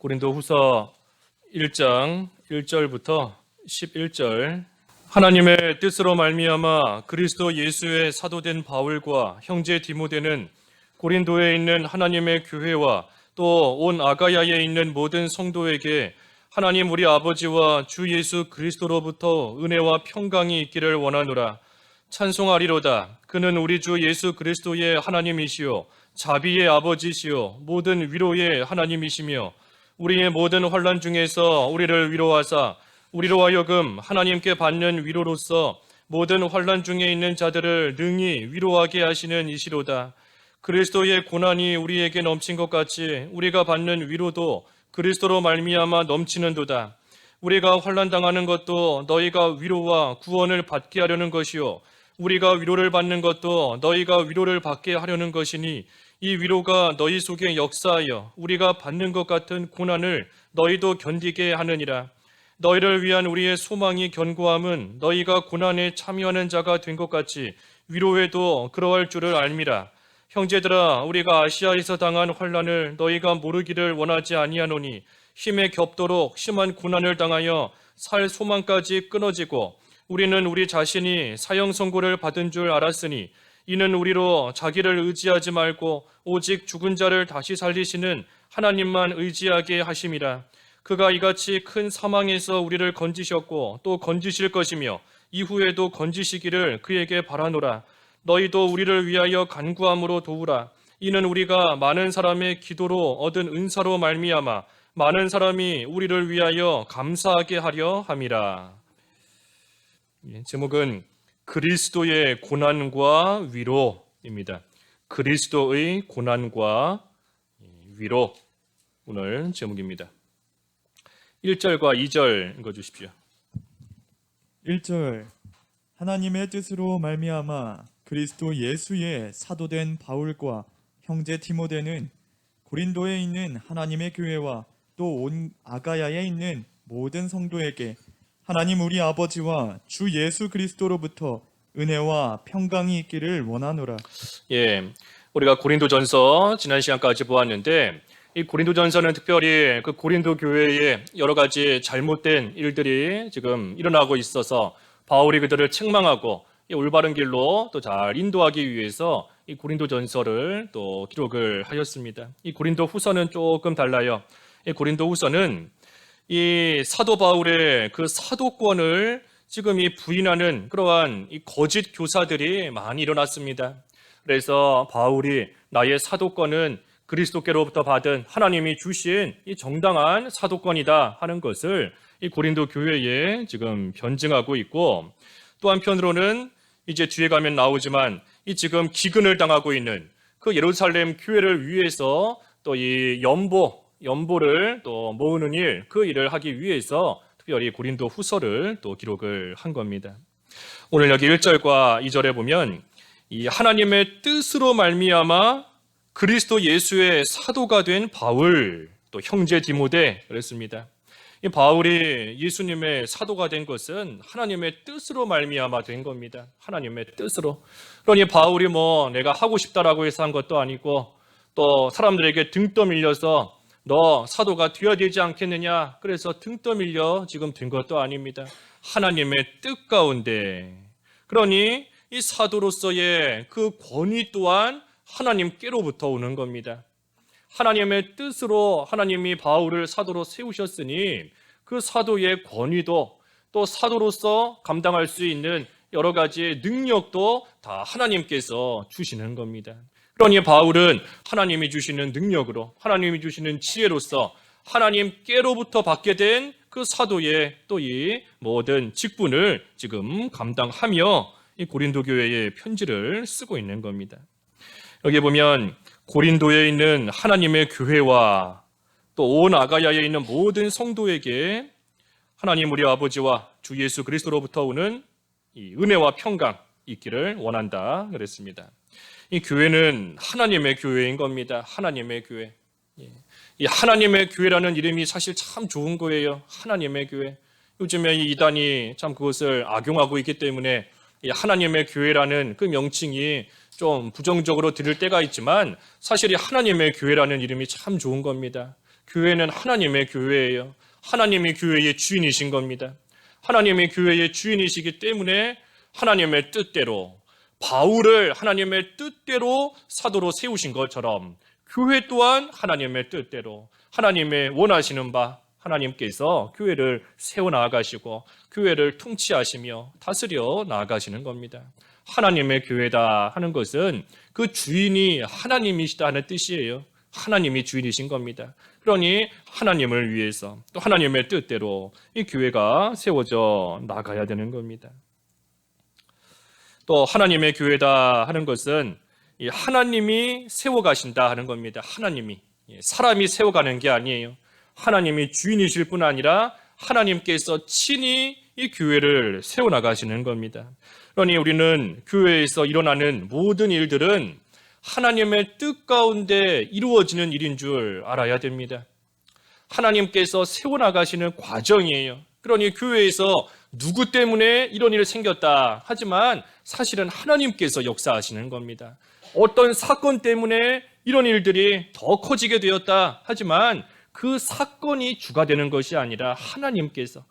고린도후서 1장 1절부터 11절. 하나님의 뜻으로 말미암아 그리스도 예수의 사도된 바울과 형제 디모데는 고린도에 있는 하나님의 교회와 또 온 아가야에 있는 모든 성도에게 하나님 우리 아버지와 주 예수 그리스도로부터 은혜와 평강이 있기를 원하노라. 찬송하리로다. 그는 우리 주 예수 그리스도의 하나님이시요 자비의 아버지시요 모든 위로의 하나님이시며 우리의 모든 환난 중에서 우리를 위로하사 우리로 하여금 하나님께 받는 위로로서 모든 환난 중에 있는 자들을 능히 위로하게 하시는 이시로다. 그리스도의 고난이 우리에게 넘친 것 같이 우리가 받는 위로도 그리스도로 말미암아 넘치는도다. 우리가 환난 당하는 것도 너희가 위로와 구원을 받게 하려는 것이요 우리가 위로를 받는 것도 너희가 위로를 받게 하려는 것이니 이 위로가 너희 속에 역사하여 우리가 받는 것 같은 고난을 너희도 견디게 하느니라. 너희를 위한 우리의 소망이 견고함은 너희가 고난에 참여하는 자가 된 것 같이 위로에도 그러할 줄을 알미라. 형제들아, 우리가 아시아에서 당한 환난을 너희가 모르기를 원하지 아니하노니 힘에 겹도록 심한 고난을 당하여 살 소망까지 끊어지고 우리는 우리 자신이 사형 선고를 받은 줄 알았으니 이는 우리로 자기를 의지하지 말고 오직 죽은 자를 다시 살리시는 하나님만 의지하게 하심이라. 그가 이같이 큰 사망에서 우리를 건지셨고 또 건지실 것이며 이후에도 건지시기를 그에게 바라노라. 너희도 우리를 위하여 간구함으로 도우라. 이는 우리가 많은 사람의 기도로 얻은 은사로 말미암아 많은 사람이 우리를 위하여 감사하게 하려 함이라. 제목은 그리스도의 고난과 위로입니다. 그리스도의 고난과 위로, 오늘 제목입니다. 1절과 2절 읽어주십시오. 1절. 하나님의 뜻으로 말미암아 그리스도 예수의 사도된 바울과 형제 디모데는 고린도에 있는 하나님의 교회와 또 온 아가야에 있는 모든 성도에게 하나님 우리 아버지와 주 예수 그리스도로부터 은혜와 평강이 있기를 원하노라. 우리가 고린도전서 지난 시간까지 보았는데 이 고린도전서는 특별히 그 고린도 교회에 여러 가지 잘못된 일들이 지금 일어나고 있어서 바울이 그들을 책망하고 이 올바른 길로 또 잘 인도하기 위해서 이 고린도전서를 또 기록을 하였습니다. 이 고린도후서는 조금 달라요. 이 고린도후서는 이 사도 바울의 그 사도권을 지금 이 부인하는 그러한 이 거짓 교사들이 많이 일어났습니다. 그래서 바울이 나의 사도권은 그리스도께로부터 받은 하나님이 주신 이 정당한 사도권이다 하는 것을 이 고린도 교회에 지금 변증하고 있고, 또 한편으로는 이제 뒤에 가면 나오지만 이 지금 기근을 당하고 있는 그 예루살렘 교회를 위해서 또 이 연보를 또 모으는 일, 그 일을 하기 위해서 특별히 고린도 후서를 또 기록을 한 겁니다. 오늘 여기 1절과 2절에 보면 이 하나님의 뜻으로 말미암아 그리스도 예수의 사도가 된 바울, 또 형제 디모데 그랬습니다. 이 바울이 예수님의 사도가 된 것은 하나님의 뜻으로 말미암아 된 겁니다. 하나님의 뜻으로. 그러니 바울이 내가 하고 싶다라고 해서 한 것도 아니고 또 사람들에게 등 떠밀려서 너 사도가 되어야 되지 않겠느냐 그래서 등 떠밀려 지금 된 것도 아닙니다. 하나님의 뜻 가운데. 그러니 이 사도로서의 그 권위 또한 하나님께로부터 오는 겁니다. 하나님의 뜻으로 하나님이 바울을 사도로 세우셨으니 그 사도의 권위도 또 사도로서 감당할 수 있는 여러 가지 능력도 다 하나님께서 주시는 겁니다. 그러니 바울은 하나님이 주시는 능력으로 하나님이 주시는 지혜로서 하나님께로부터 받게 된 그 사도의 또 이 모든 직분을 지금 감당하며 이 고린도 교회의 편지를 쓰고 있는 겁니다. 여기 보면 고린도에 있는 하나님의 교회와 또 온 아가야에 있는 모든 성도에게 하나님 우리 아버지와 주 예수 그리스도로부터 오는 이 은혜와 평강 있기를 원한다 그랬습니다. 이 교회는 하나님의 교회인 겁니다. 하나님의 교회. 이 하나님의 교회라는 이름이 사실 참 좋은 거예요. 하나님의 교회. 요즘에 이 이단이 참 그것을 악용하고 있기 때문에 이 하나님의 교회라는 그 명칭이 좀 부정적으로 들릴 때가 있지만 사실 이 하나님의 교회라는 이름이 참 좋은 겁니다. 교회는 하나님의 교회예요. 하나님이 교회의 주인이신 겁니다. 하나님의 교회의 주인이시기 때문에 하나님의 뜻대로, 바울을 하나님의 뜻대로 사도로 세우신 것처럼 교회 또한 하나님의 뜻대로, 하나님의 원하시는 바 하나님께서 교회를 세워나가시고 교회를 통치하시며 다스려 나아가시는 겁니다. 하나님의 교회다 하는 것은 그 주인이 하나님이시다 하는 뜻이에요. 하나님이 주인이신 겁니다. 그러니 하나님을 위해서 또 하나님의 뜻대로 이 교회가 세워져 나가야 되는 겁니다. 또 하나님의 교회다 하는 것은 이 하나님이 세워가신다 하는 겁니다. 하나님이, 사람이 세워가는 게 아니에요. 하나님이 주인이실 뿐 아니라 하나님께서 친히 이 교회를 세워나가시는 겁니다. 그러니 우리는 교회에서 일어나는 모든 일들은 하나님의 뜻 가운데 이루어지는 일인 줄 알아야 됩니다. 하나님께서 세워나가시는 과정이에요. 그러니 교회에서 누구 때문에 이런 일이 생겼다 하지만 사실은 하나님께서 역사하시는 겁니다. 어떤 사건 때문에 이런 일들이 더 커지게 되었다 하지만 그 사건이 주가 되는 것이 아니라 하나님께서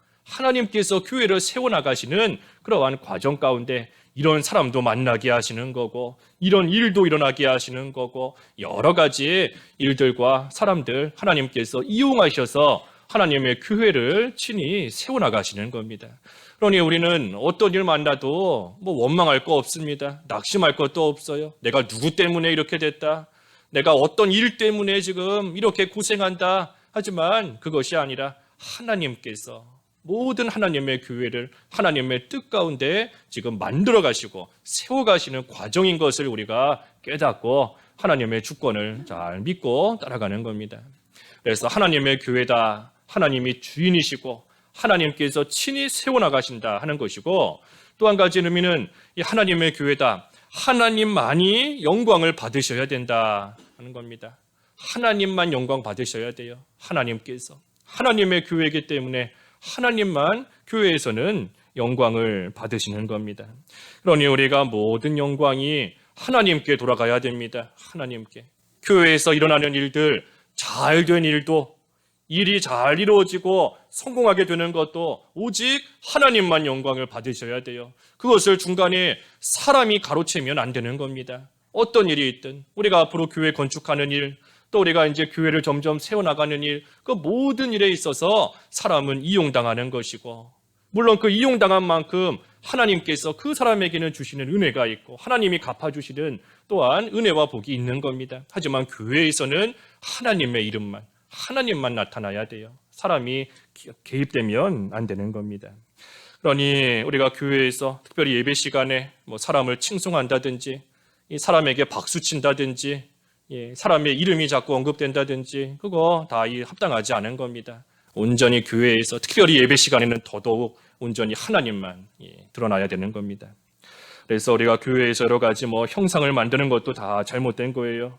교회를 세워나가시는 그러한 과정 가운데 이런 사람도 만나게 하시는 거고 이런 일도 일어나게 하시는 거고 여러 가지 일들과 사람들 하나님께서 이용하셔서 하나님의 교회를 친히 세워나가시는 겁니다. 그러니 우리는 어떤 일 만나도 원망할 거 없습니다. 낙심할 것도 없어요. 내가 누구 때문에 이렇게 됐다. 내가 어떤 일 때문에 지금 이렇게 고생한다. 하지만 그것이 아니라 하나님께서 모든 하나님의 교회를 하나님의 뜻 가운데 지금 만들어 가시고 세워 가시는 과정인 것을 우리가 깨닫고 하나님의 주권을 잘 믿고 따라가는 겁니다. 그래서 하나님의 교회다. 하나님이 주인이시고 하나님께서 친히 세워나가신다 하는 것이고 또 한 가지 의미는 이 하나님의 교회다. 하나님만이 영광을 받으셔야 된다 하는 겁니다. 하나님만 영광 받으셔야 돼요. 하나님께서. 하나님의 교회이기 때문에 하나님만 교회에서는 영광을 받으시는 겁니다. 그러니 우리가 모든 영광이 하나님께 돌아가야 됩니다. 하나님께. 교회에서 일어나는 일들, 잘 된 일도 일이 잘 이루어지고 성공하게 되는 것도 오직 하나님만 영광을 받으셔야 돼요. 그것을 중간에 사람이 가로채면 안 되는 겁니다. 어떤 일이 있든 우리가 앞으로 교회 건축하는 일, 또 우리가 이제 교회를 점점 세워나가는 일, 그 모든 일에 있어서 사람은 이용당하는 것이고 물론 그 이용당한 만큼 하나님께서 그 사람에게는 주시는 은혜가 있고 하나님이 갚아주시는 또한 은혜와 복이 있는 겁니다. 하지만 교회에서는 하나님의 이름만, 하나님만 나타나야 돼요. 사람이 개입되면 안 되는 겁니다. 그러니 우리가 교회에서 특별히 예배 시간에 사람을 칭송한다든지 이 사람에게 박수 친다든지 사람의 이름이 자꾸 언급된다든지 그거 다 합당하지 않은 겁니다. 온전히 교회에서 특별히 예배 시간에는 더더욱 온전히 하나님만 드러나야 되는 겁니다. 그래서 우리가 교회에서 여러 가지 형상을 만드는 것도 다 잘못된 거예요.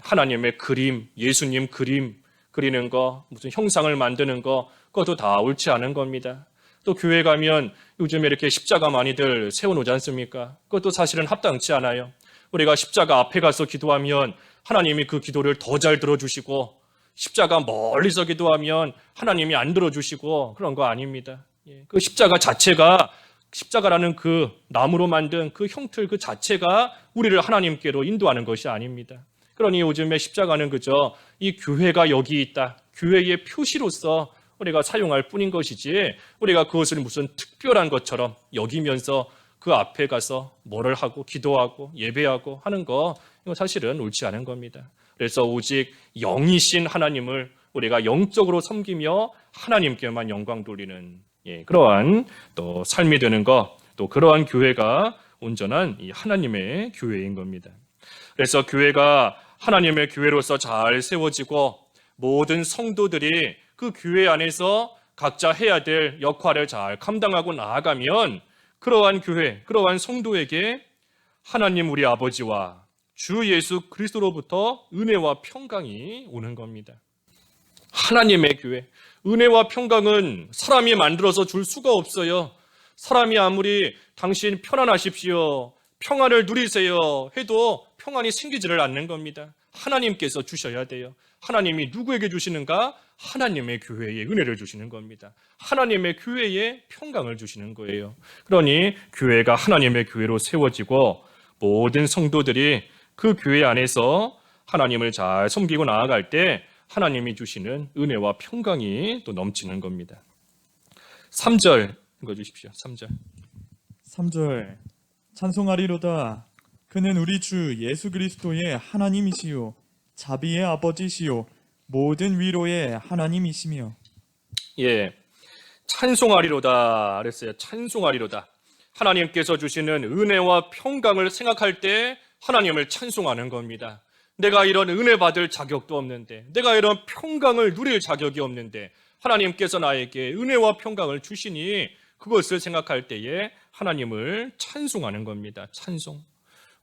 하나님의 그림, 예수님 그림 그리는 거, 무슨 형상을 만드는 거, 그것도 다 옳지 않은 겁니다. 또 교회 가면 요즘에 이렇게 십자가 많이들 세워놓지 않습니까? 그것도 사실은 합당치 않아요. 우리가 십자가 앞에 가서 기도하면 하나님이 그 기도를 더 잘 들어주시고 십자가 멀리서 기도하면 하나님이 안 들어주시고 그런 거 아닙니다. 그 십자가 자체가 십자가라는 그 나무로 만든 그 형틀 그 자체가 우리를 하나님께로 인도하는 것이 아닙니다. 그러니 요즘에 십자가는 그저 이 교회가 여기 있다. 교회의 표시로서 우리가 사용할 뿐인 것이지 우리가 그것을 무슨 특별한 것처럼 여기면서 그 앞에 가서 뭐를 하고 기도하고 예배하고 하는 거 이거 사실은 옳지 않은 겁니다. 그래서 오직 영이신 하나님을 우리가 영적으로 섬기며 하나님께만 영광 돌리는 그러한 또 삶이 되는 것, 또 그러한 교회가 온전한 이 하나님의 교회인 겁니다. 그래서 교회가 하나님의 교회로서 잘 세워지고 모든 성도들이 그 교회 안에서 각자 해야 될 역할을 잘 감당하고 나아가면 그러한 교회, 그러한 성도에게 하나님 우리 아버지와 주 예수 그리스도로부터 은혜와 평강이 오는 겁니다. 하나님의 교회, 은혜와 평강은 사람이 만들어서 줄 수가 없어요. 사람이 아무리 당신 편안하십시오, 평안을 누리세요 해도 평안이 생기지를 않는 겁니다. 하나님께서 주셔야 돼요. 하나님이 누구에게 주시는가? 하나님의 교회에 은혜를 주시는 겁니다. 하나님의 교회에 평강을 주시는 거예요. 그러니 교회가 하나님의 교회로 세워지고 모든 성도들이 그 교회 안에서 하나님을 잘 섬기고 나아갈 때 하나님이 주시는 은혜와 평강이 또 넘치는 겁니다. 3절 읽어주십시오. 3절. 3절 찬송하리로다. 그는 우리 주 예수 그리스도의 하나님이시요 자비의 아버지시요 모든 위로의 하나님이시며. 예, 찬송하리로다 그랬어요. 찬송하리로다. 하나님께서 주시는 은혜와 평강을 생각할 때 하나님을 찬송하는 겁니다. 내가 이런 은혜 받을 자격도 없는데, 내가 이런 평강을 누릴 자격이 없는데 하나님께서 나에게 은혜와 평강을 주시니 그것을 생각할 때에 하나님을 찬송하는 겁니다. 찬송.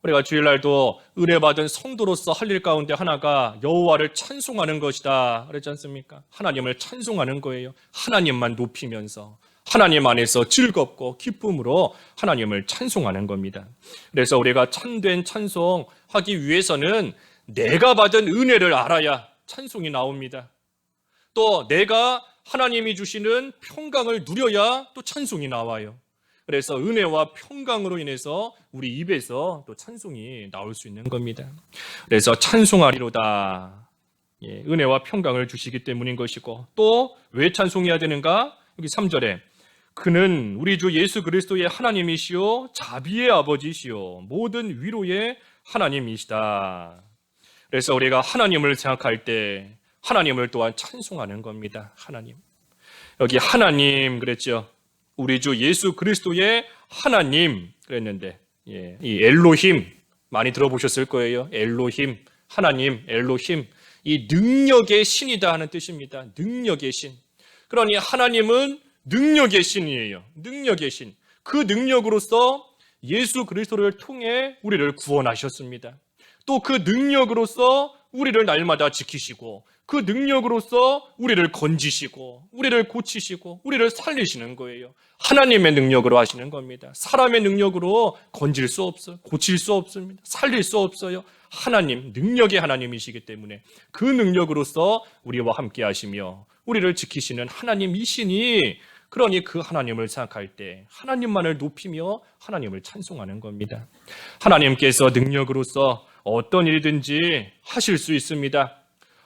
우리가 주일날도 은혜 받은 성도로서 할 일 가운데 하나가 여호와를 찬송하는 것이다 그랬지 않습니까? 하나님을 찬송하는 거예요. 하나님만 높이면서 하나님 안에서 즐겁고 기쁨으로 하나님을 찬송하는 겁니다. 그래서 우리가 참된 찬송하기 위해서는 내가 받은 은혜를 알아야 찬송이 나옵니다. 또 내가 하나님이 주시는 평강을 누려야 또 찬송이 나와요. 그래서 은혜와 평강으로 인해서 우리 입에서 또 찬송이 나올 수 있는 겁니다. 그래서 찬송하리로다. 예, 은혜와 평강을 주시기 때문인 것이고, 또 왜 찬송해야 되는가? 여기 3절에 그는 우리 주 예수 그리스도의 하나님이시요 자비의 아버지시요 모든 위로의 하나님이시다. 그래서 우리가 하나님을 생각할 때 하나님을 또한 찬송하는 겁니다. 하나님. 여기 하나님 그랬죠. 우리 주 예수 그리스도의 하나님 그랬는데, 예, 이 엘로힘 많이 들어보셨을 거예요. 엘로힘, 하나님, 엘로힘, 이 능력의 신이다 하는 뜻입니다. 능력의 신. 그러니 하나님은 능력의 신이에요. 능력의 신. 그 능력으로서 예수 그리스도를 통해 우리를 구원하셨습니다. 또 그 능력으로서 우리를 날마다 지키시고, 그 능력으로서 우리를 건지시고, 우리를 고치시고, 우리를 살리시는 거예요. 하나님의 능력으로 하시는 겁니다. 사람의 능력으로 건질 수 없어요. 고칠 수 없습니다. 살릴 수 없어요. 하나님, 능력의 하나님이시기 때문에 그 능력으로서 우리와 함께 하시며 우리를 지키시는 하나님이시니, 그러니 그 하나님을 생각할 때 하나님만을 높이며 하나님을 찬송하는 겁니다. 하나님께서 능력으로서 어떤 일이든지 하실 수 있습니다.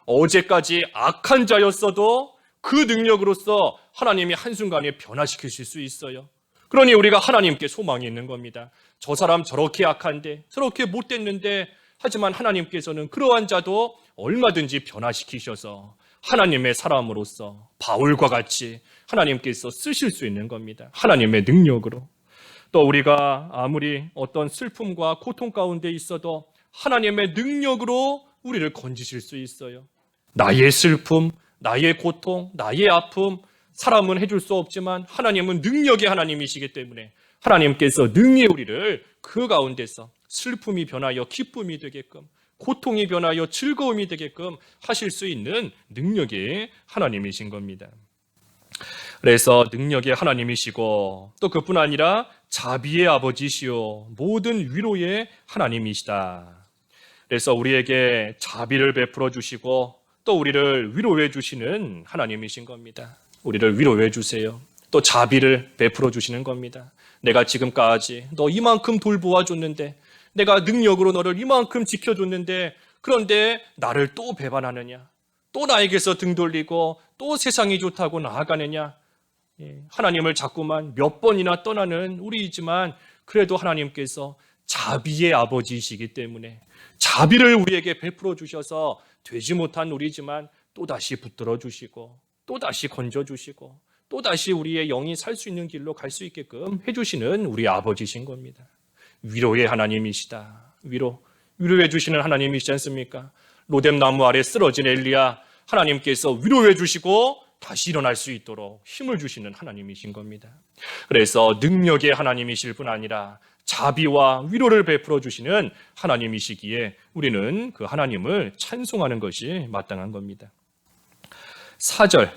어제까지 악한 자였어도 그 능력으로서 하나님이 한순간에 변화시키실 수 있어요. 그러니 우리가 하나님께 소망이 있는 겁니다. 저 사람 저렇게 악한데, 저렇게 못됐는데, 하지만 하나님께서는 그러한 자도 얼마든지 변화시키셔서 하나님의 사람으로서 바울과 같이 하나님께서 쓰실 수 있는 겁니다. 하나님의 능력으로. 또 우리가 아무리 어떤 슬픔과 고통 가운데 있어도 하나님의 능력으로 우리를 건지실 수 있어요. 나의 슬픔, 나의 고통, 나의 아픔, 사람은 해줄 수 없지만 하나님은 능력의 하나님이시기 때문에 하나님께서 능히 우리를 그 가운데서 슬픔이 변하여 기쁨이 되게끔, 고통이 변하여 즐거움이 되게끔 하실 수 있는 능력의 하나님이신 겁니다. 그래서 능력의 하나님이시고, 또 그뿐 아니라 자비의 아버지시요 모든 위로의 하나님이시다. 그래서 우리에게 자비를 베풀어 주시고 또 우리를 위로해 주시는 하나님이신 겁니다. 우리를 위로해 주세요. 또 자비를 베풀어 주시는 겁니다. 내가 지금까지 너 이만큼 돌보아 줬는데, 내가 능력으로 너를 이만큼 지켜줬는데, 그런데 나를 또 배반하느냐, 또 나에게서 등 돌리고 또 세상이 좋다고 나아가느냐. 하나님을 자꾸만 몇 번이나 떠나는 우리이지만, 그래도 하나님께서 자비의 아버지이시기 때문에 자비를 우리에게 베풀어 주셔서 되지 못한 우리지만 또다시 붙들어 주시고, 또다시 건져 주시고, 또다시 우리의 영이 살 수 있는 길로 갈 수 있게끔 해주시는 우리 아버지신 겁니다. 위로의 하나님이시다. 위로해 주시는 하나님이시지 않습니까? 로뎀나무 아래 쓰러진 엘리야, 하나님께서 위로해 주시고 다시 일어날 수 있도록 힘을 주시는 하나님이신 겁니다. 그래서 능력의 하나님이실 뿐 아니라 자비와 위로를 베풀어 주시는 하나님이시기에 우리는 그 하나님을 찬송하는 것이 마땅한 겁니다. 4절.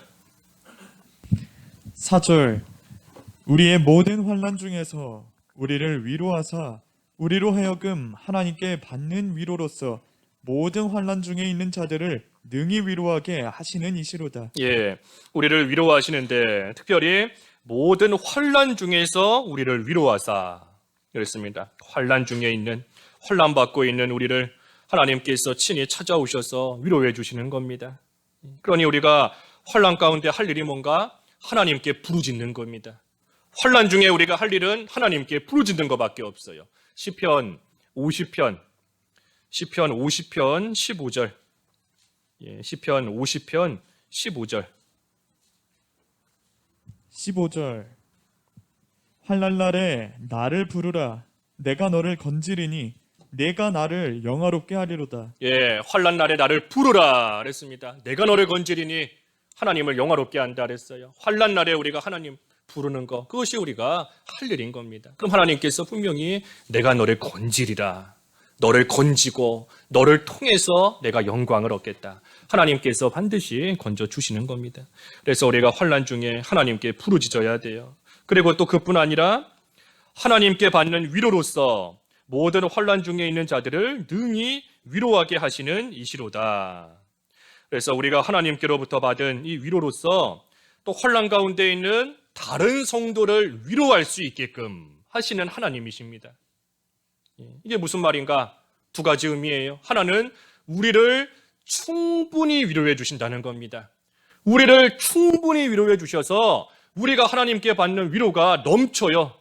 우리의 모든 환난 중에서 우리를 위로하사 우리로 하여금 하나님께 받는 위로로서 모든 환난 중에 있는 자들을 능히 위로하게 하시는 이시로다. 예, 우리를 위로하시는데 특별히 모든 환난 중에서 우리를 위로하사 그랬습니다. 환난 중에 있는 환난 받고 있는 우리를 하나님께서 친히 찾아오셔서 위로해 주시는 겁니다. 그러니 우리가 환난 가운데 할 일이 뭔가 하나님께 부르짖는 겁니다. 환난 중에 우리가 할 일은 하나님께 부르짖는 것밖에 없어요. 시편 50편 15절. 예, 시편 50편 15절. 15절. 환난 날에 나를 부르라. 내가 너를 건지리니 내가 나를 영화롭게 하리로다. 예, 환난 날에 나를 부르라 그랬습니다. 내가 너를 건지리니 하나님을 영화롭게 한다 그랬어요. 환난 날에 우리가 하나님 부르는 것, 그것이 우리가 할 일인 겁니다. 그럼 하나님께서 분명히 내가 너를 건지리라. 너를 건지고 너를 통해서 내가 영광을 얻겠다. 하나님께서 반드시 건져 주시는 겁니다. 그래서 우리가 환난 중에 하나님께 부르짖어야 돼요. 그리고 또 그뿐 아니라 하나님께 받는 위로로서 모든 환난 중에 있는 자들을 능히 위로하게 하시는 이시로다. 그래서 우리가 하나님께로부터 받은 이 위로로서 또 환난 가운데 있는 다른 성도를 위로할 수 있게끔 하시는 하나님이십니다. 이게 무슨 말인가? 두 가지 의미예요. 하나는 우리를 충분히 위로해 주신다는 겁니다. 우리를 충분히 위로해 주셔서 우리가 하나님께 받는 위로가 넘쳐요.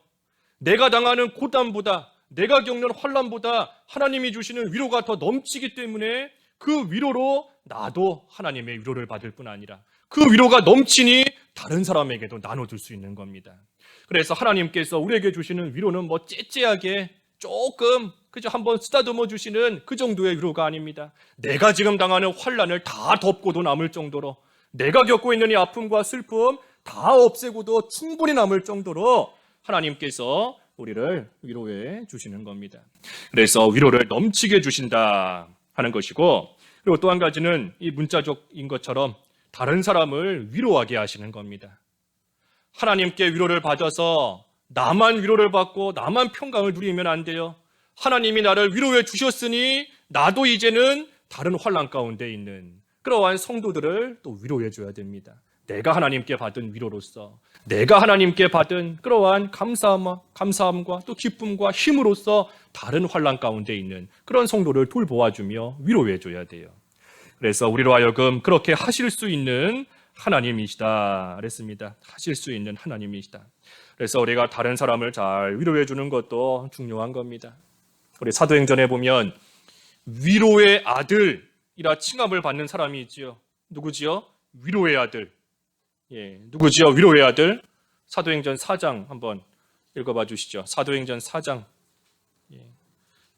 내가 당하는 고단보다, 내가 겪는 환난보다 하나님이 주시는 위로가 더 넘치기 때문에 그 위로로 나도 하나님의 위로를 받을 뿐 아니라 그 위로가 넘치니 다른 사람에게도 나눠줄 수 있는 겁니다. 그래서 하나님께서 우리에게 주시는 위로는 뭐 째째하게 조금 그저 한번 쓰다듬어 주시는 그 정도의 위로가 아닙니다. 내가 지금 당하는 환난을 다 덮고도 남을 정도로, 내가 겪고 있는 이 아픔과 슬픔 다 없애고도 충분히 남을 정도로 하나님께서 우리를 위로해 주시는 겁니다. 그래서 위로를 넘치게 주신다 하는 것이고, 그리고 또 한 가지는 이 문자적인 것처럼 다른 사람을 위로하게 하시는 겁니다. 하나님께 위로를 받아서 나만 위로를 받고 나만 평강을 누리면 안 돼요. 하나님이 나를 위로해 주셨으니 나도 이제는 다른 환난 가운데 있는 그러한 성도들을 또 위로해 줘야 됩니다. 내가 하나님께 받은 위로로서, 내가 하나님께 받은 그러한 감사함과 또 기쁨과 힘으로써 다른 환난 가운데 있는 그런 성도를 돌보아주며 위로해 줘야 돼요. 그래서 우리로 하여금 그렇게 하실 수 있는 하나님이시다 그랬습니다. 하실 수 있는 하나님이시다. 그래서 우리가 다른 사람을 잘 위로해 주는 것도 중요한 겁니다. 우리 사도행전에 보면 위로의 아들이라 칭함을 받는 사람이 있지요. 누구지요? 위로의 아들. 예, 누구지요? 위로의 아들. 사도행전 4장 한번 읽어봐 주시죠. 사도행전 4장. 예,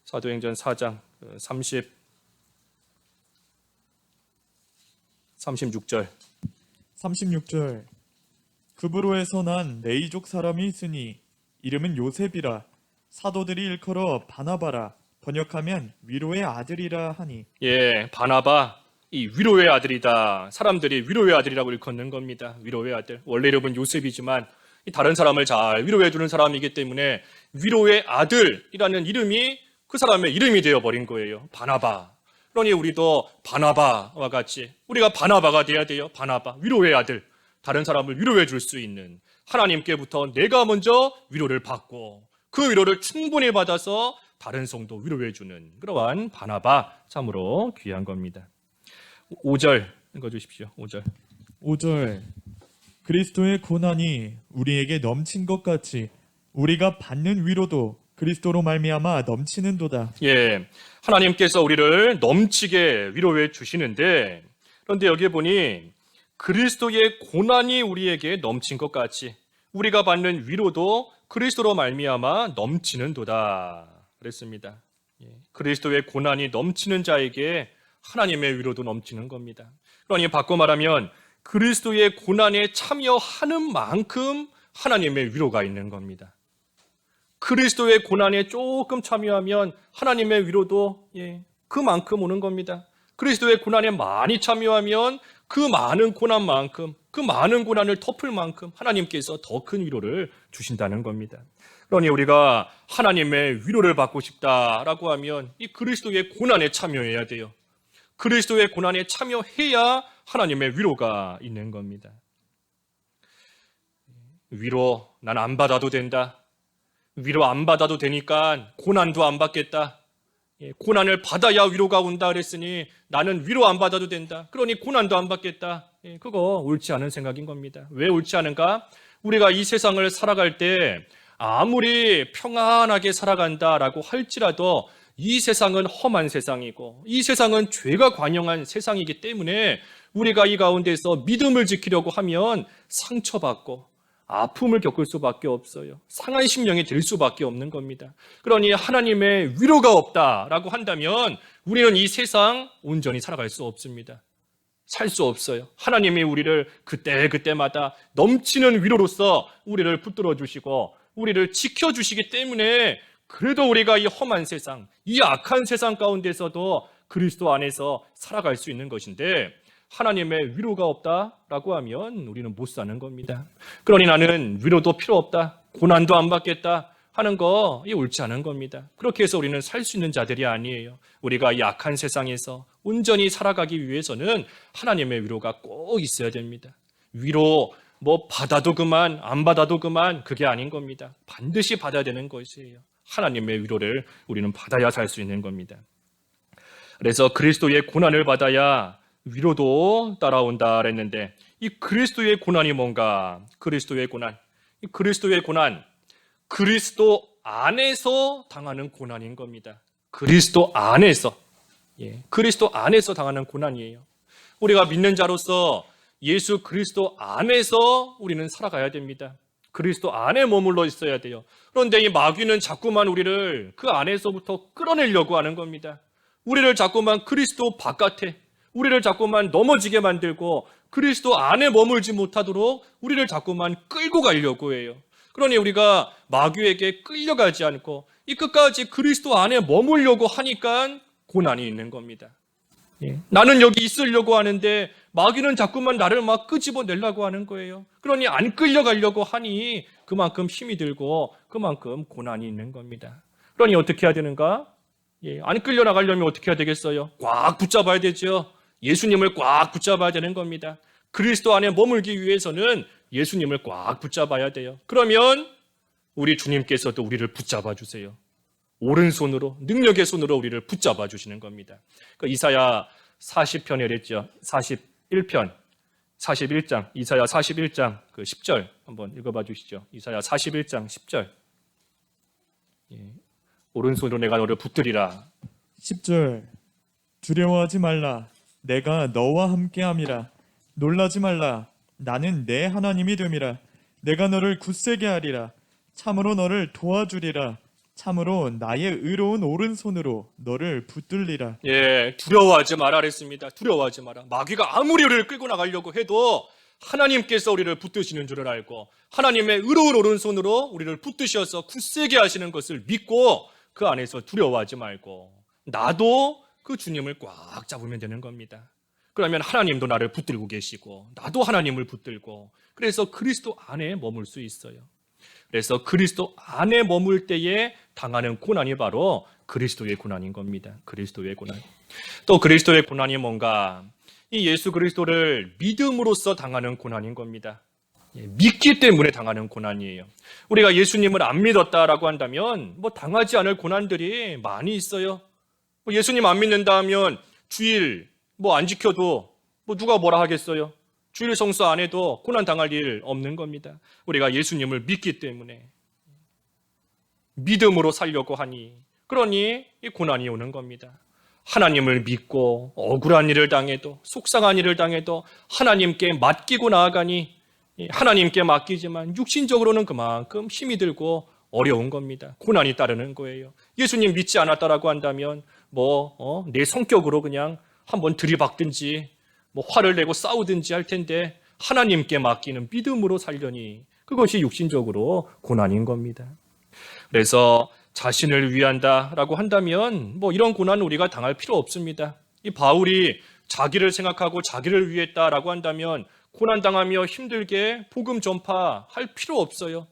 사도행전 4장 36절. 36절. 그브로에서 난 레이족 사람이 있으니 이름은 요셉이라. 사도들이 일컬어 바나바라. 번역하면 위로의 아들이라 하니. 예, 바나바 이 위로의 아들이다. 사람들이 위로의 아들이라고 일컫는 겁니다. 위로의 아들. 원래 이름은 요셉이지만 다른 사람을 잘 위로해 주는 사람이기 때문에 위로의 아들이라는 이름이 그 사람의 이름이 되어 버린 거예요. 바나바. 그러니 우리도 바나바와 같이 우리가 바나바가 돼야 돼요. 바나바. 위로의 아들. 다른 사람을 위로해 줄 수 있는, 하나님께부터 내가 먼저 위로를 받고 그 위로를 충분히 받아서 다른 성도 위로해 주는 그러한 바나바, 참으로 귀한 겁니다. 5절 읽어주십시오. 5절. 5절. 그리스도의 고난이 우리에게 넘친 것 같이 우리가 받는 위로도 그리스도로 말미암아 넘치는도다. 예, 하나님께서 우리를 넘치게 위로해 주시는데, 그런데 여기 보니 그리스도의 고난이 우리에게 넘친 것 같이 우리가 받는 위로도 그리스도로 말미암아 넘치는도다 그랬습니다. 예, 그리스도의 고난이 넘치는 자에게 하나님의 위로도 넘치는 겁니다. 그러니 바꿔 말하면 그리스도의 고난에 참여하는 만큼 하나님의 위로가 있는 겁니다. 그리스도의 고난에 조금 참여하면 하나님의 위로도 그만큼 오는 겁니다. 그리스도의 고난에 많이 참여하면 그 많은 고난만큼, 그 많은 고난을 덮을 만큼 하나님께서 더 큰 위로를 주신다는 겁니다. 그러니 우리가 하나님의 위로를 받고 싶다라고 하면 이 그리스도의 고난에 참여해야 돼요. 그리스도의 고난에 참여해야 하나님의 위로가 있는 겁니다. 위로 난 안 받아도 된다. 위로 안 받아도 되니까 고난도 안 받겠다. 고난을 받아야 위로가 온다 그랬으니 나는 위로 안 받아도 된다. 그러니 고난도 안 받겠다. 그거 옳지 않은 생각인 겁니다. 왜 옳지 않은가? 우리가 이 세상을 살아갈 때 아무리 평안하게 살아간다라고 할지라도 이 세상은 험한 세상이고 이 세상은 죄가 관영한 세상이기 때문에 우리가 이 가운데서 믿음을 지키려고 하면 상처받고 아픔을 겪을 수밖에 없어요. 상한 심령이 될 수밖에 없는 겁니다. 그러니 하나님의 위로가 없다라고 한다면 우리는 이 세상 온전히 살아갈 수 없습니다. 살 수 없어요. 하나님이 우리를 그때마다 넘치는 위로로서 우리를 붙들어 주시고 우리를 지켜주시기 때문에 그래도 우리가 이 험한 세상, 이 악한 세상 가운데서도 그리스도 안에서 살아갈 수 있는 것인데 하나님의 위로가 없다라고 하면 우리는 못 사는 겁니다. 그러니 나는 위로도 필요 없다, 고난도 안 받겠다 하는 거 옳지 않은 겁니다. 그렇게 해서 우리는 살 수 있는 자들이 아니에요. 우리가 이 악한 세상에서 온전히 살아가기 위해서는 하나님의 위로가 꼭 있어야 됩니다. 위로 받아도 그만, 안 받아도 그만, 그게 아닌 겁니다. 반드시 받아야 되는 것이에요. 하나님의 위로를 우리는 받아야 살 수 있는 겁니다. 그래서 그리스도의 고난을 받아야 위로도 따라온다 그랬는데 이 그리스도의 고난이 뭔가? 그리스도의 고난. 이 그리스도의 고난, 그리스도 안에서 당하는 고난인 겁니다. 그리스도 안에서. 그리스도 안에서 당하는 고난이에요. 우리가 믿는 자로서 예수 그리스도 안에서 우리는 살아가야 됩니다. 그리스도 안에 머물러 있어야 돼요. 그런데 이 마귀는 자꾸만 우리를 그 안에서부터 끌어내려고 하는 겁니다. 우리를 자꾸만 그리스도 바깥에, 우리를 자꾸만 넘어지게 만들고 그리스도 안에 머물지 못하도록 우리를 자꾸만 끌고 가려고 해요. 그러니 우리가 마귀에게 끌려가지 않고 이 끝까지 그리스도 안에 머물려고 하니까 고난이 있는 겁니다. 나는 여기 있으려고 하는데 마귀는 자꾸만 나를 막 끄집어내려고 하는 거예요. 그러니 안 끌려가려고 하니 그만큼 힘이 들고 그만큼 고난이 있는 겁니다. 그러니 어떻게 해야 되는가? 안 끌려나가려면 어떻게 해야 되겠어요? 꽉 붙잡아야 되죠. 예수님을 꽉 붙잡아야 되는 겁니다. 그리스도 안에 머물기 위해서는 예수님을 꽉 붙잡아야 돼요. 그러면 우리 주님께서도 우리를 붙잡아 주세요. 오른손으로, 능력의 손으로 우리를 붙잡아 주시는 겁니다. 이사야 40편에 그랬죠. 41편, 41장, 이사야 41장 10절 한번 읽어봐 주시죠. 이사야 41장 10절. 오른손으로 내가 너를 붙들이라. 10절 두려워하지 말라. 내가 너와 함께함이라. 놀라지 말라. 나는 내 하나님이 됨이라. 내가 너를 굳세게 하리라. 참으로 너를 도와주리라. 참으로 나의 의로운 오른손으로 너를 붙들리라. 두려워하지 마라 그랬습니다. 두려워하지 마라. 마귀가 아무리 우리를 끌고 나가려고 해도 하나님께서 우리를 붙드시는 줄을 알고 하나님의 의로운 오른손으로 우리를 붙드셔서 굳세게 하시는 것을 믿고 그 안에서 두려워하지 말고 나도 그 주님을 꽉 잡으면 되는 겁니다. 그러면 하나님도 나를 붙들고 계시고 나도 하나님을 붙들고 그래서 그리스도 안에 머물 수 있어요. 그래서 그리스도 안에 머물 때에 당하는 고난이 바로 그리스도의 고난인 겁니다. 그리스도의 고난. 또 그리스도의 고난이 뭔가? 이 예수 그리스도를 믿음으로써 당하는 고난인 겁니다. 믿기 때문에 당하는 고난이에요. 우리가 예수님을 안 믿었다라고 한다면 당하지 않을 고난들이 많이 있어요. 예수님 안 믿는다 하면 주일 안 지켜도 누가 뭐라 하겠어요? 주일 성수 안 해도 고난 당할 일 없는 겁니다. 우리가 예수님을 믿기 때문에 믿음으로 살려고 하니 그러니 이 고난이 오는 겁니다. 하나님을 믿고 억울한 일을 당해도 속상한 일을 당해도 하나님께 맡기고 나아가니 하나님께 맡기지만 육신적으로는 그만큼 힘이 들고 어려운 겁니다. 고난이 따르는 거예요. 예수님 믿지 않았다라고 한다면 내 성격으로 그냥 한번 들이박든지 화를 내고 싸우든지 할 텐데 하나님께 맡기는 믿음으로 살려니 그것이 육신적으로 고난인 겁니다. 그래서 자신을 위한다라고 한다면 이런 고난은 우리가 당할 필요 없습니다. 이 바울이 자기를 생각하고 자기를 위했다라고 한다면 고난당하며 힘들게 복음 전파할 필요 없어요.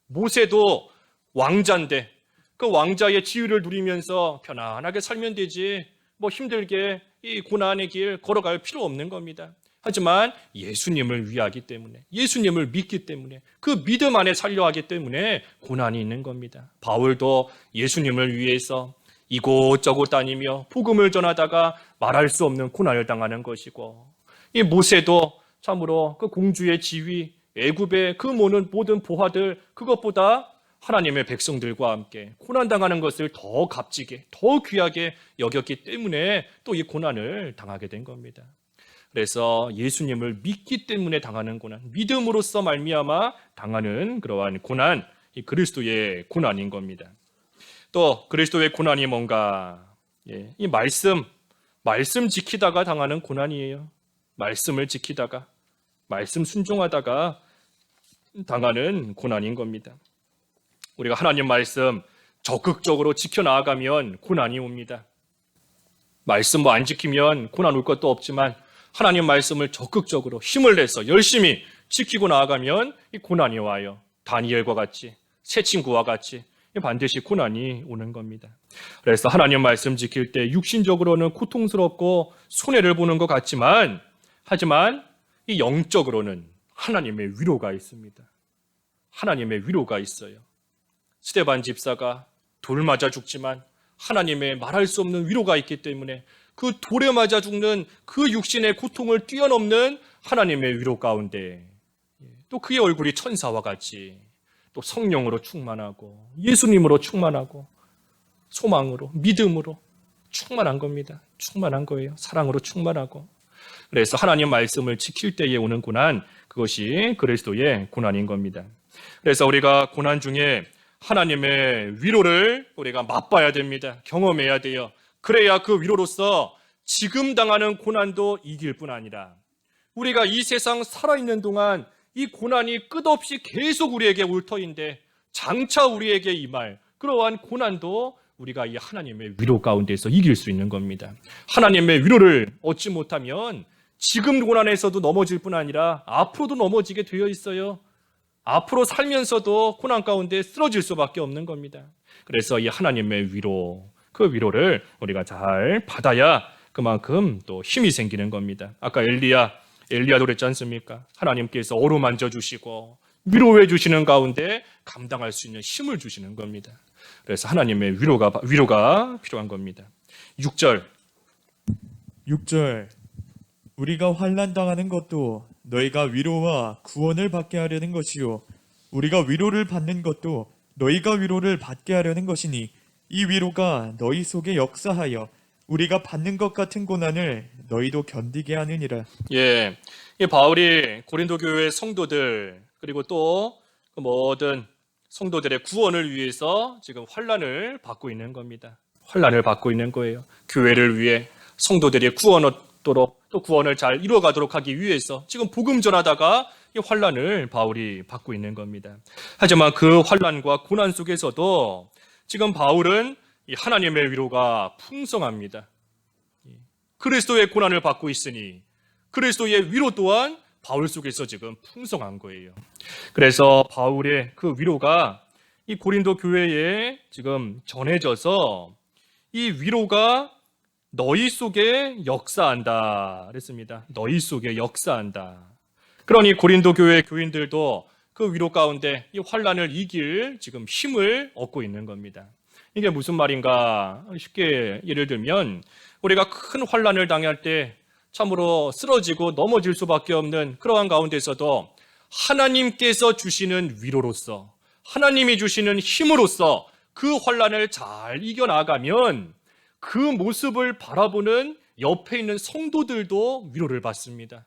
모세도 왕자인데 그 왕자의 지위를 누리면서 편안하게 살면 되지 뭐 힘들게 이 고난의 길 걸어갈 필요 없는 겁니다. 하지만 예수님을 위하기 때문에, 예수님을 믿기 때문에, 그 믿음 안에 살려 하기 때문에 고난이 있는 겁니다. 바울도 예수님을 위해서 이곳저곳 다니며 복음을 전하다가 말할 수 없는 고난을 당하는 것이고, 이 모세도 참으로 그 공주의 지위, 애굽의 그 모든 보화들, 그것보다 하나님의 백성들과 함께 고난당하는 것을 더 값지게, 더 귀하게 여겼기 때문에 또 이 고난을 당하게 된 겁니다. 그래서 예수님을 믿기 때문에 당하는 고난, 믿음으로써 말미암아 당하는 그러한 고난, 이 그리스도의 고난인 겁니다. 또 그리스도의 고난이 뭔가? 이 말씀 지키다가 당하는 고난이에요. 말씀을 지키다가, 말씀 순종하다가 당하는 고난인 겁니다. 우리가 하나님 말씀 적극적으로 지켜나가면 고난이 옵니다. 말씀 안 지키면 고난 올 것도 없지만 하나님 말씀을 적극적으로 힘을 내서 열심히 지키고 나아가면 이 고난이 와요. 다니엘과 같이, 새 친구와 같이 반드시 고난이 오는 겁니다. 그래서 하나님 말씀 지킬 때 육신적으로는 고통스럽고 손해를 보는 것 같지만, 하지만 이 영적으로는 하나님의 위로가 있습니다. 하나님의 위로가 있어요. 스데반 집사가 돌 맞아 죽지만 하나님의 말할 수 없는 위로가 있기 때문에 그 돌에 맞아 죽는 그 육신의 고통을 뛰어넘는 하나님의 위로 가운데 또 그의 얼굴이 천사와 같이 또 성령으로 충만하고 예수님으로 충만하고 소망으로, 믿음으로 충만한 겁니다. 충만한 거예요. 사랑으로 충만하고. 그래서 하나님 말씀을 지킬 때에 오는 고난, 그것이 그리스도의 고난인 겁니다. 그래서 우리가 고난 중에 하나님의 위로를 우리가 맛봐야 됩니다. 경험해야 돼요. 그래야 그 위로로서 지금 당하는 고난도 이길 뿐 아니라 우리가 이 세상 살아있는 동안 이 고난이 끝없이 계속 우리에게 올 터인데 장차 우리에게 임할 그러한 고난도 우리가 이 하나님의 위로 가운데서 이길 수 있는 겁니다. 하나님의 위로를 얻지 못하면 지금 고난에서도 넘어질 뿐 아니라 앞으로도 넘어지게 되어 있어요. 앞으로 살면서도 고난 가운데 쓰러질 수밖에 없는 겁니다. 그래서 이 하나님의 위로, 그 위로를 우리가 잘 받아야 그만큼 또 힘이 생기는 겁니다. 아까 엘리야도 그랬지 않습니까? 하나님께서 어루만져 주시고 위로해 주시는 가운데 감당할 수 있는 힘을 주시는 겁니다. 그래서 하나님의 위로가 필요한 겁니다. 6절 우리가 환난 당하는 것도 너희가 위로와 구원을 받게 하려는 것이요 우리가 위로를 받는 것도 너희가 위로를 받게 하려는 것이니 이 위로가 너희 속에 역사하여 우리가 받는 것 같은 고난을 너희도 견디게 하느니라. 예, 이 바울이 고린도 교회 성도들 그리고 또 그 모든 성도들의 구원을 위해서 지금 환난을 받고 있는 겁니다. 환난을 받고 있는 거예요. 교회를 위해 성도들이 구원 얻도록 또 구원을 잘 이루어가도록 하기 위해서 지금 복음 전하다가 이 환난을 바울이 받고 있는 겁니다. 하지만 그 환난과 고난 속에서도 지금 바울은 이 하나님의 위로가 풍성합니다. 그리스도의 고난을 받고 있으니 그리스도의 위로 또한 바울 속에서 지금 풍성한 거예요. 그래서 바울의 그 위로가 이 고린도 교회에 지금 전해져서 이 위로가 너희 속에 역사한다 그랬습니다. 너희 속에 역사한다. 그러니 고린도 교회 교인들도 그 위로 가운데 이 환난을 이길 지금 힘을 얻고 있는 겁니다. 이게 무슨 말인가? 쉽게 예를 들면 우리가 큰 환난을 당할 때 참으로 쓰러지고 넘어질 수밖에 없는 그러한 가운데서도 하나님께서 주시는 위로로서 하나님이 주시는 힘으로써 그 환난을 잘 이겨나가면 그 모습을 바라보는 옆에 있는 성도들도 위로를 받습니다.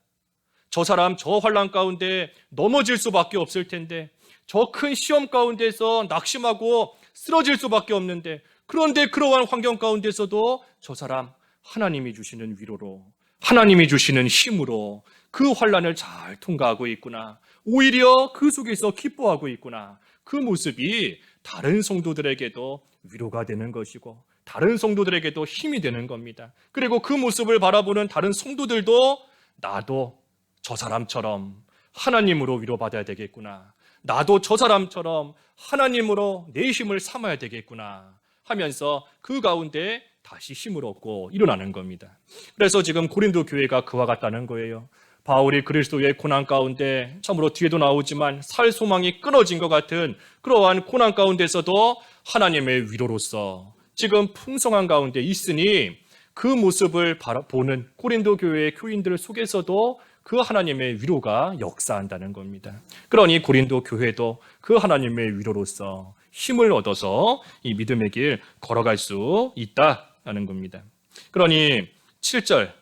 저 사람 저 환난 가운데 넘어질 수밖에 없을 텐데 저 큰 시험 가운데서 낙심하고 쓰러질 수밖에 없는데 그런데 그러한 환경 가운데서도 저 사람 하나님이 주시는 위로로 하나님이 주시는 힘으로 그 환난을 잘 통과하고 있구나. 오히려 그 속에서 기뻐하고 있구나. 그 모습이 다른 성도들에게도 위로가 되는 것이고 다른 성도들에게도 힘이 되는 겁니다. 그리고 그 모습을 바라보는 다른 성도들도 나도 저 사람처럼 하나님으로 위로받아야 되겠구나. 나도 저 사람처럼 하나님으로 내 힘을 삼아야 되겠구나 하면서 그 가운데 다시 힘을 얻고 일어나는 겁니다. 그래서 지금 고린도 교회가 그와 같다는 거예요. 바울이 그리스도의 고난 가운데 참으로 뒤에도 나오지만 살 소망이 끊어진 것 같은 그러한 고난 가운데서도 하나님의 위로로서 지금 풍성한 가운데 있으니 그 모습을 보는 고린도 교회의 교인들 속에서도 그 하나님의 위로가 역사한다는 겁니다. 그러니 고린도 교회도 그 하나님의 위로로서 힘을 얻어서 이 믿음의 길 걸어갈 수 있다는 겁니다. 그러니 7절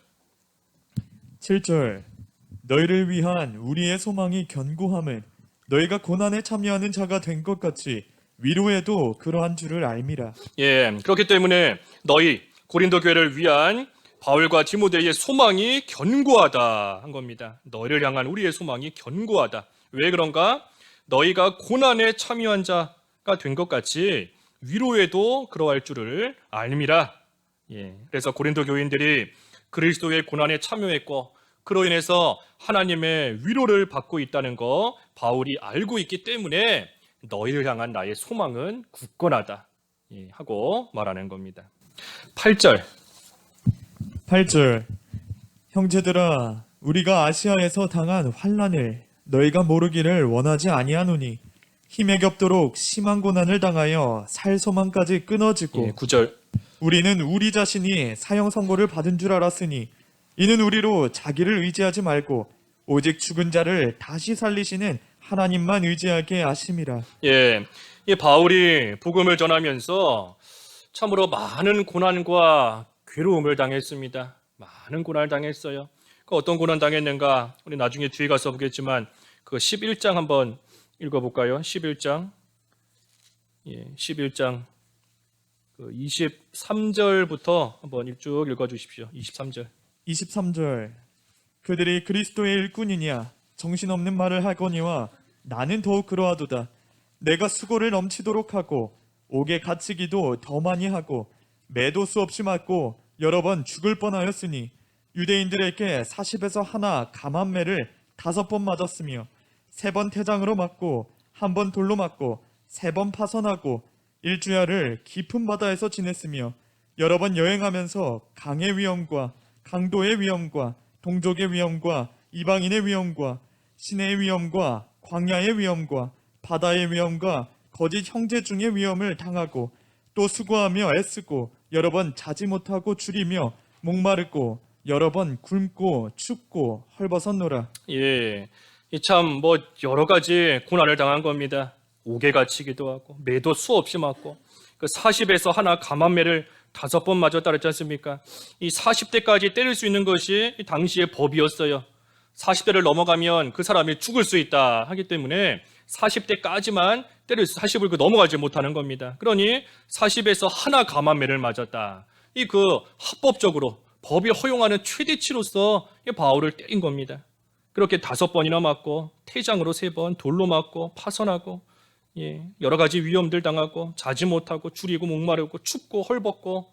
너희를 위한 우리의 소망이 견고함은 너희가 고난에 참여하는 자가 된 것 같이 위로에도 그러한 줄을 알미라. 그렇기 때문에 너희 고린도 교회를 위한 바울과 디모데의 소망이 견고하다 한 겁니다. 너희를 향한 우리의 소망이 견고하다. 왜 그런가? 너희가 고난에 참여한 자가 된 것 같이 위로에도 그러할 줄을 알미라. 그래서 고린도 교인들이 그리스도의 고난에 참여했고 그로 인해서 하나님의 위로를 받고 있다는 거 바울이 알고 있기 때문에 너희를 향한 나의 소망은 굳건하다 하고 말하는 겁니다. 8절 형제들아 우리가 아시아에서 당한 환난을 너희가 모르기를 원하지 아니하노니 힘에 겹도록 심한 고난을 당하여 살 소망까지 끊어지고 9절 우리는 우리 자신이 사형 선고를 받은 줄 알았으니 이는 우리로 자기를 의지하지 말고 오직 죽은 자를 다시 살리시는 하나님만 의지하게 하심이라. 이 바울이 복음을 전하면서 참으로 많은 고난과 괴로움을 당했습니다. 많은 고난을 당했어요. 그 어떤 고난 당했는가? 우리 나중에 뒤에 가서 보겠지만 그 11장 한번 읽어볼까요? 11장 11장 23절부터 한번 쭉 읽어주십시오. 23절 그들이 그리스도의 일꾼이냐 정신없는 말을 하거니와 나는 더욱 그러하도다. 내가 수고를 넘치도록 하고 옥에 갇히기도 더 많이 하고 매도 수없이 맞고 여러 번 죽을 뻔하였으니 유대인들에게 40에서 하나 감한매를 5번 맞았으며 3번 태장으로 맞고 1번 돌로 맞고 3번 파선하고 일주야를 깊은 바다에서 지냈으며 여러 번 여행하면서 강의 위험과 강도의 위험과 동족의 위험과 이방인의 위험과 시내의 위험과 광야의 위험과 바다의 위험과 거짓 형제 중의 위험을 당하고 또 수고하며 애쓰고 여러 번 자지 못하고 줄이며 목마르고 여러 번 굶고 춥고 헐벗었노라. 참 여러 가지 고난을 당한 겁니다. 옥에 갇히기도 하고 매도 수없이 맞고 그 40에서 하나 감한매를 5번 맞았다 그랬지 않습니까? 이 40대까지 때릴 수 있는 것이 당시의 법이었어요. 40대를 넘어가면 그 사람이 죽을 수 있다 하기 때문에 40대까지만 때릴 수 40을 넘어가지 못하는 겁니다. 그러니 40에서 하나 감한매를 맞았다. 이 합법적으로 법이 허용하는 최대치로서 바울을 때린 겁니다. 그렇게 5번이나 맞고 태장으로 3번, 돌로 맞고 파선하고 여러 가지 위험들 당하고 자지 못하고 줄이고 목마르고 춥고 헐벗고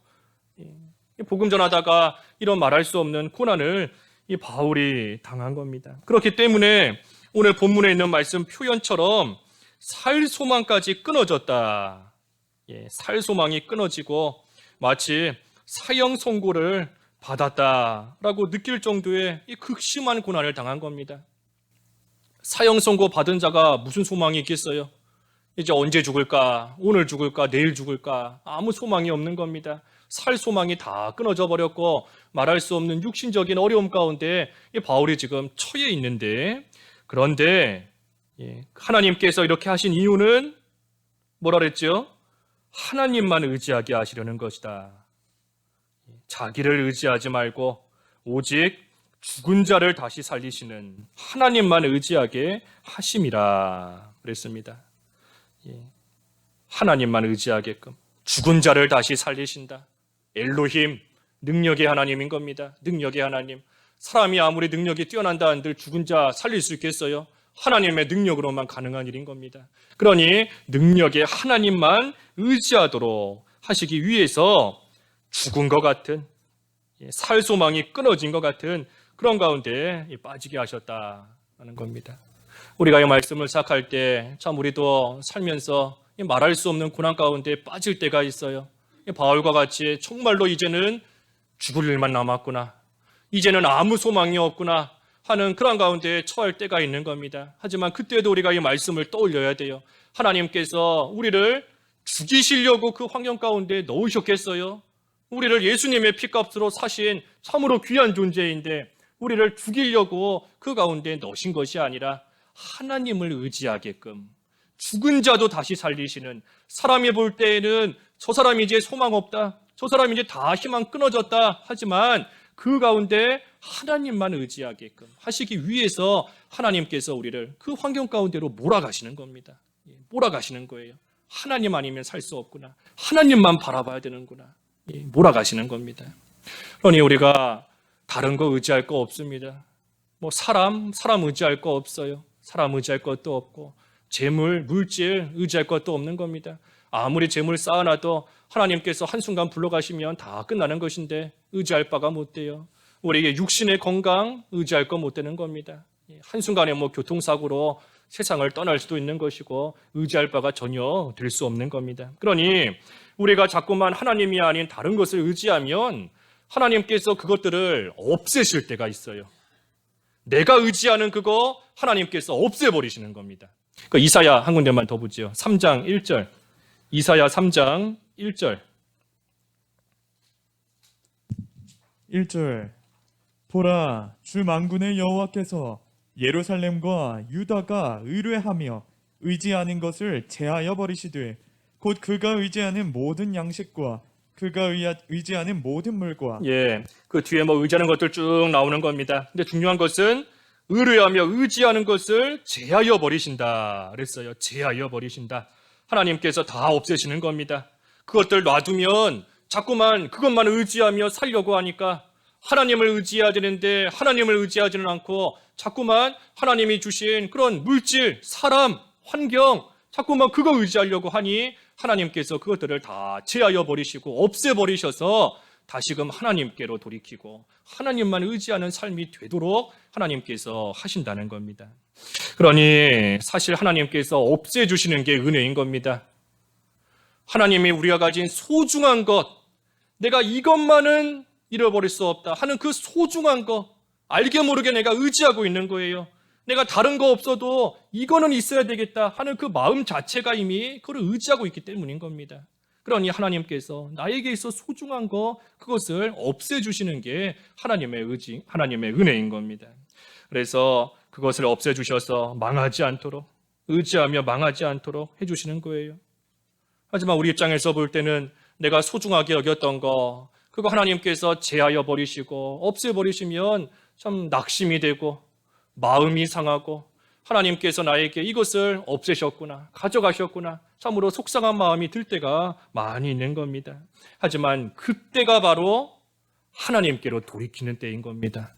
복음 전하다가 이런 말할 수 없는 고난을 이 바울이 당한 겁니다. 그렇기 때문에 오늘 본문에 있는 말씀 표현처럼 살 소망까지 끊어졌다. 살 소망이 끊어지고 마치 사형 선고를 받았다라고 느낄 정도의 이 극심한 고난을 당한 겁니다. 사형 선고 받은 자가 무슨 소망이 있겠어요? 이제 언제 죽을까? 오늘 죽을까? 내일 죽을까? 아무 소망이 없는 겁니다. 살 소망이 다 끊어져 버렸고 말할 수 없는 육신적인 어려움 가운데 이 바울이 지금 처해 있는데 그런데 하나님께서 이렇게 하신 이유는 뭐라 그랬죠? 하나님만 의지하게 하시려는 것이다. 자기를 의지하지 말고 오직 죽은 자를 다시 살리시는 하나님만 의지하게 하심이라 그랬습니다. 하나님만 의지하게끔 죽은 자를 다시 살리신다. 엘로힘, 능력의 하나님인 겁니다. 능력의 하나님. 사람이 아무리 능력이 뛰어난다 한들 죽은 자 살릴 수 있겠어요? 하나님의 능력으로만 가능한 일인 겁니다. 그러니 능력의 하나님만 의지하도록 하시기 위해서 죽은 것 같은, 살 소망이 끊어진 것 같은 그런 가운데 빠지게 하셨다는 겁니다. 우리가 이 말씀을 시작할 때 참 우리도 살면서 말할 수 없는 고난 가운데 빠질 때가 있어요. 바울과 같이 정말로 이제는 죽을 일만 남았구나, 이제는 아무 소망이 없구나 하는 그런 가운데 처할 때가 있는 겁니다. 하지만 그때도 우리가 이 말씀을 떠올려야 돼요. 하나님께서 우리를 죽이시려고 그 환경 가운데 넣으셨겠어요? 우리를 예수님의 피값으로 사신 참으로 귀한 존재인데 우리를 죽이려고 그 가운데 넣으신 것이 아니라 하나님을 의지하게끔, 죽은 자도 다시 살리시는, 사람이 볼 때에는 저 사람이 이제 소망 없다, 저 사람이 이제 다 희망 끊어졌다 하지만 그 가운데 하나님만 의지하게끔 하시기 위해서 하나님께서 우리를 그 환경 가운데로 몰아가시는 겁니다. 몰아가시는 거예요. 하나님 아니면 살 수 없구나, 하나님만 바라봐야 되는구나, 몰아가시는 겁니다. 그러니 우리가 다른 거 의지할 거 없습니다. 사람 의지할 거 없어요. 사람 의지할 것도 없고 재물, 물질 의지할 것도 없는 겁니다. 아무리 재물 쌓아놔도 하나님께서 한순간 불러가시면 다 끝나는 것인데 의지할 바가 못 돼요. 우리에게 육신의 건강 의지할 거 못 되는 겁니다. 한순간에 교통사고로 세상을 떠날 수도 있는 것이고 의지할 바가 전혀 될 수 없는 겁니다. 그러니 우리가 자꾸만 하나님이 아닌 다른 것을 의지하면 하나님께서 그것들을 없애실 때가 있어요. 내가 의지하는 그거 하나님께서 없애버리시는 겁니다. 이사야 한 군데만 더 보죠. 3장 1절. 이사야 3장 1절. 1절. 보라, 주 만군의 여호와께서 예루살렘과 유다가 의뢰하며 의지하는 것을 제하여 버리시되 곧 그가 의지하는 모든 양식과 그가 의지하는 모든 물과. 그 뒤에 의지하는 것들 쭉 나오는 겁니다. 근데 중요한 것은 의뢰하며 의지하는 것을 제하여 버리신다 그랬어요. 제하여 버리신다. 하나님께서 다 없애시는 겁니다. 그것들 놔두면 자꾸만 그것만 의지하며 살려고 하니까 하나님을 의지해야 되는데 하나님을 의지하지는 않고 자꾸만 하나님이 주신 그런 물질, 사람, 환경 자꾸만 그거 의지하려고 하니 하나님께서 그것들을 다 제하여 버리시고 없애버리셔서 다시금 하나님께로 돌이키고 하나님만 의지하는 삶이 되도록 하나님께서 하신다는 겁니다. 그러니 사실 하나님께서 없애주시는 게 은혜인 겁니다. 하나님이 우리가 가진 소중한 것, 내가 이것만은 잃어버릴 수 없다 하는 그 소중한 것, 알게 모르게 내가 의지하고 있는 거예요. 내가 다른 거 없어도 이거는 있어야 되겠다 하는 그 마음 자체가 이미 그걸 의지하고 있기 때문인 겁니다. 그러니 하나님께서 나에게 있어 소중한 거, 그것을 없애주시는 게 하나님의 의지, 하나님의 은혜인 겁니다. 그래서 그것을 없애주셔서 망하지 않도록, 의지하며 망하지 않도록 해주시는 거예요. 하지만 우리 입장에서 볼 때는 내가 소중하게 여겼던 거, 그거 하나님께서 제하여 버리시고 없애버리시면 참 낙심이 되고 마음이 상하고 하나님께서 나에게 이것을 없애셨구나, 가져가셨구나, 참으로 속상한 마음이 들 때가 많이 있는 겁니다. 하지만 그때가 바로 하나님께로 돌이키는 때인 겁니다.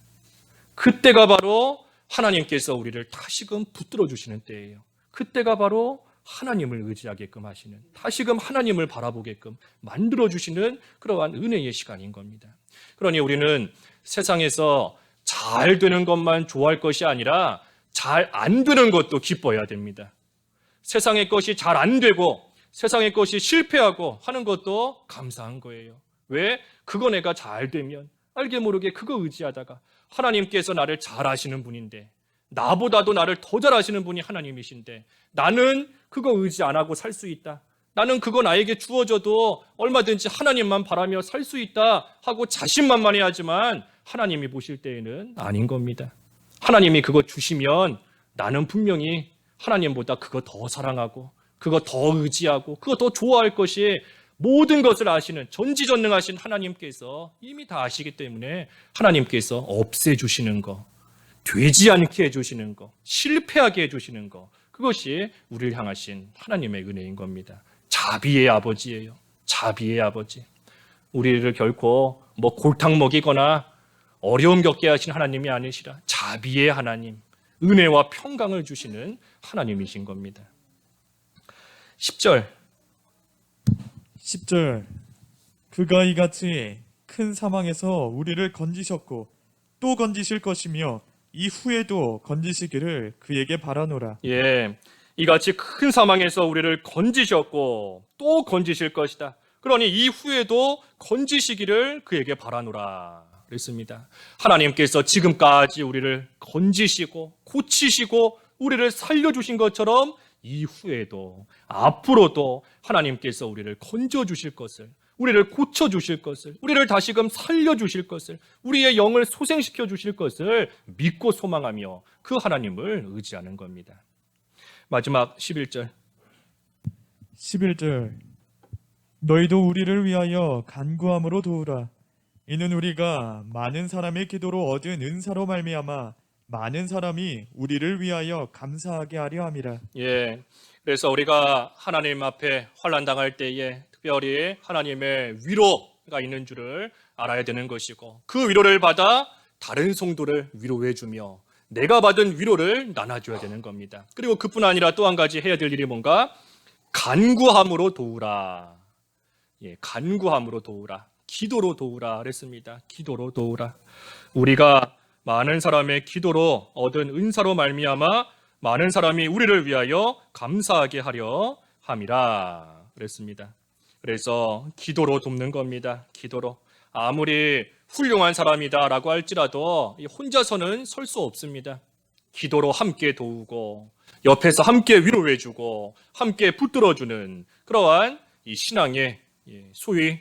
그때가 바로 하나님께서 우리를 다시금 붙들어 주시는 때예요. 그때가 바로 하나님을 의지하게끔 하시는, 다시금 하나님을 바라보게끔 만들어 주시는 그러한 은혜의 시간인 겁니다. 그러니 우리는 세상에서 잘 되는 것만 좋아할 것이 아니라 잘 안 되는 것도 기뻐해야 됩니다. 세상의 것이 잘 안 되고 세상의 것이 실패하고 하는 것도 감사한 거예요. 왜? 그거 내가 잘 되면 알게 모르게 그거 의지하다가 하나님께서 나를 잘 아시는 분인데, 나보다도 나를 더 잘 아시는 분이 하나님이신데 나는 그거 의지 안 하고 살 수 있다, 나는 그거 나에게 주어져도 얼마든지 하나님만 바라며 살 수 있다 하고 자신만만해하지만 하나님이 보실 때에는 아닌 겁니다. 하나님이 그거 주시면 나는 분명히 하나님보다 그거 더 사랑하고 그거 더 의지하고 그거 더 좋아할 것이, 모든 것을 아시는 전지전능하신 하나님께서 이미 다 아시기 때문에 하나님께서 없애주시는 거, 되지 않게 해주시는 거, 실패하게 해주시는 거, 그것이 우리를 향하신 하나님의 은혜인 겁니다. 자비의 아버지예요. 자비의 아버지. 우리를 결코 골탕 먹이거나 어려움 겪게 하신 하나님이 아니시라 자비의 하나님, 은혜와 평강을 주시는 하나님이신 겁니다. 10절. 10절 그가 이같이 큰 사망에서 우리를 건지셨고 또 건지실 것이며 이후에도 건지시기를 그에게 바라노라. 예, 이같이 큰 사망에서 우리를 건지셨고 또 건지실 것이다. 그러니 이후에도 건지시기를 그에게 바라노라 그랬습니다. 하나님께서 지금까지 우리를 건지시고 고치시고 우리를 살려주신 것처럼 이후에도 앞으로도 하나님께서 우리를 건져주실 것을, 우리를 고쳐주실 것을, 우리를 다시금 살려주실 것을, 우리의 영을 소생시켜 주실 것을 믿고 소망하며 그 하나님을 의지하는 겁니다. 마지막 11절 11절 너희도 우리를 위하여 간구함으로 도우라. 이는 우리가 많은 사람의 기도로 얻은 은사로 말미암아 많은 사람이 우리를 위하여 감사하게 하려 함이라. 예, 그래서 우리가 하나님 앞에 환난 당할 때에 특별히 하나님의 위로가 있는 줄을 알아야 되는 것이고 그 위로를 받아 다른 성도를 위로해 주며 내가 받은 위로를 나눠줘야 되는 겁니다. 그리고 그뿐 아니라 또 한 가지 해야 될 일이 뭔가? 간구함으로 도우라. 예, 간구함으로 도우라. 기도로 도우라 그랬습니다. 기도로 도우라. 우리가 많은 사람의 기도로 얻은 은사로 말미암아 많은 사람이 우리를 위하여 감사하게 하려 함이라 그랬습니다. 그래서 기도로 돕는 겁니다. 기도로. 아무리 훌륭한 사람이다라고 할지라도 혼자서는 설 수 없습니다. 기도로 함께 도우고 옆에서 함께 위로해주고 함께 붙들어주는 그러한 이 신앙의 소위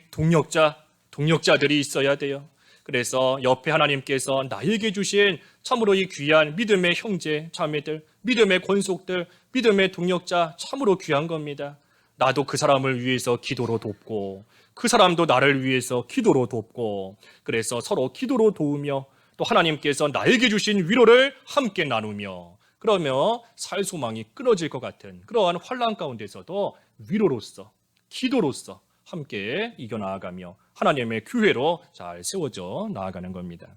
동력자들이 있어야 돼요. 그래서 옆에 하나님께서 나에게 주신 참으로 이 귀한 믿음의 형제, 자매들, 믿음의 권속들, 믿음의 동력자 참으로 귀한 겁니다. 나도 그 사람을 위해서 기도로 돕고 그 사람도 나를 위해서 기도로 돕고 그래서 서로 기도로 도우며 또 하나님께서 나에게 주신 위로를 함께 나누며 그러며 살 소망이 끊어질 것 같은 그러한 환난 가운데서도 위로로서 기도로서 함께 이겨나가며 하나님의 교회로 잘 세워져 나아가는 겁니다.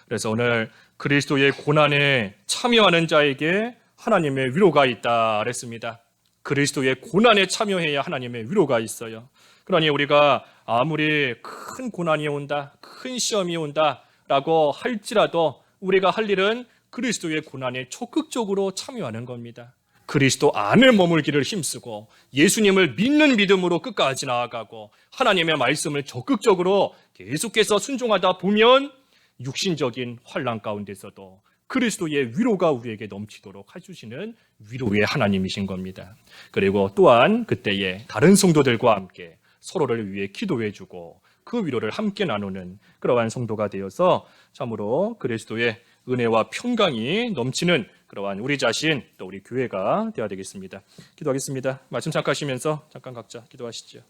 그래서 오늘 그리스도의 고난에 참여하는 자에게 하나님의 위로가 있다 그랬습니다. 그리스도의 고난에 참여해야 하나님의 위로가 있어요. 그러니 우리가 아무리 큰 고난이 온다, 큰 시험이 온다라고 할지라도 우리가 할 일은 그리스도의 고난에 적극적으로 참여하는 겁니다. 그리스도 안에 머물기를 힘쓰고 예수님을 믿는 믿음으로 끝까지 나아가고 하나님의 말씀을 적극적으로 계속해서 순종하다 보면 육신적인 환난 가운데서도 그리스도의 위로가 우리에게 넘치도록 해주시는 위로의 하나님이신 겁니다. 그리고 또한 그때에 다른 성도들과 함께 서로를 위해 기도해주고 그 위로를 함께 나누는 그러한 성도가 되어서 참으로 그리스도의 은혜와 평강이 넘치는 그러한 우리 자신 또 우리 교회가 되어야 되겠습니다. 기도하겠습니다. 말씀 잠깐하시면서 잠깐 각자 기도하시죠.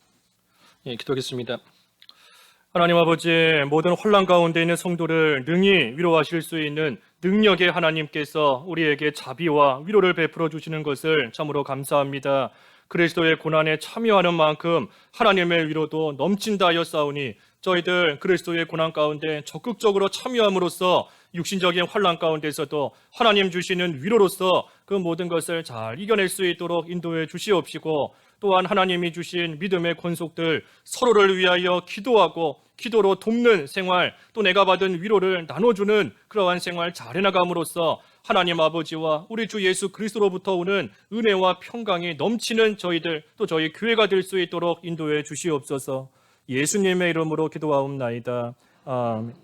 예, 기도하겠습니다. 하나님 아버지, 모든 혼란 가운데 있는 성도를 능히 위로하실 수 있는 능력의 하나님께서 우리에게 자비와 위로를 베풀어 주시는 것을 참으로 감사합니다. 그리스도의 고난에 참여하는 만큼 하나님의 위로도 넘친다 하였사오니 저희들 그리스도의 고난 가운데 적극적으로 참여함으로써 육신적인 환난 가운데서도 하나님 주시는 위로로서 그 모든 것을 잘 이겨낼 수 있도록 인도해 주시옵시고 또한 하나님이 주신 믿음의 권속들 서로를 위하여 기도하고 기도로 돕는 생활 또 내가 받은 위로를 나눠주는 그러한 생활 잘 해나감으로써 하나님 아버지와 우리 주 예수 그리스도로부터 오는 은혜와 평강이 넘치는 저희들 또 저희 교회가 될 수 있도록 인도해 주시옵소서. 예수님의 이름으로 기도하옵나이다. 아멘.